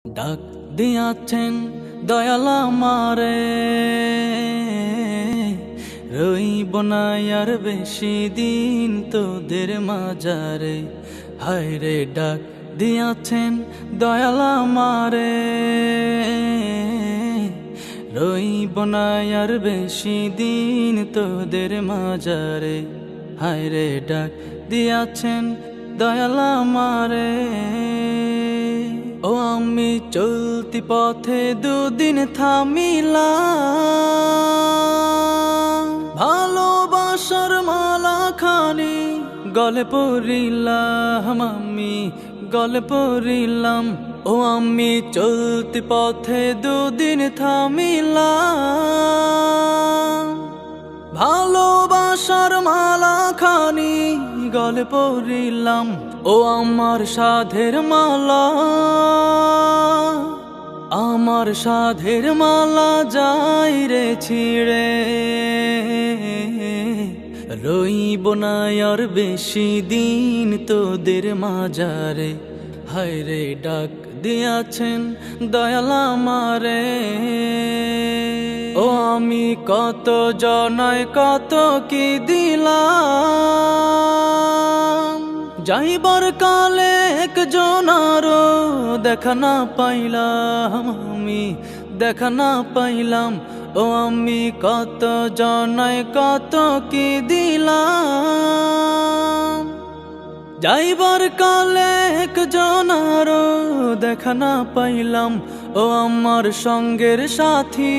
ডাক দিয়াছেন দয়াল আমারে, রইব না আর বেশি দিন তোদের মাজারে। হায় রে ডাক দিয়াছেন দয়াল আমারে, রইব না আর বেশি দিন তোদের মাজারে। হায় রে ডাক দিয়াছেন দয়াল আমারে। ও আমি চলতি পথে দুদিন থামিলাম, ভালোবাসার মালা খানি গলে পড়িলাম, আমি গলে পড়িলাম। ও আমি চলতি পথে দুদিন থামিলাম, ভালোবাসার মালা খানি গলে পড়িলাম। ও আমার সাধের মালা, আমার সাধের মালা যাই রে ছিড়ে, রইব না আর বেশি দিন তোদের মাজারে। হায় রে ডাক দিয়াছেন দয়াল আমারে। ও আমি কত জনায় কত কি দিলাম, যাইবার কালে একজনারও দেখা না পাইলাম, আমি দেখা না পাইলাম। ও আমি কত জনায় কত কি দিলাম, যাইবার কালে একজনারও দেখা না পাইলাম। ও আমার সঙ্গের সাথী,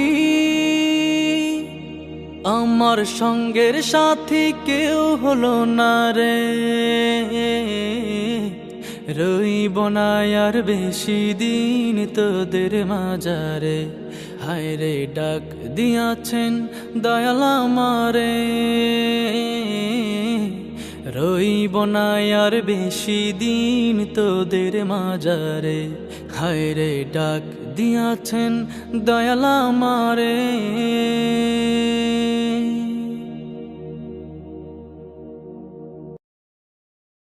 আমার সঙ্গের সাথী কেউ হলো না রে, রইব না আর বেশি দিন তোদের মাজারে। হায় রে ডাক দিয়াছেন দয়াল আমারে, রইব না আর বেশি দিন তোদের মাজারে। হায় রে ডাক দিয়াছেন দয়াল আমারে।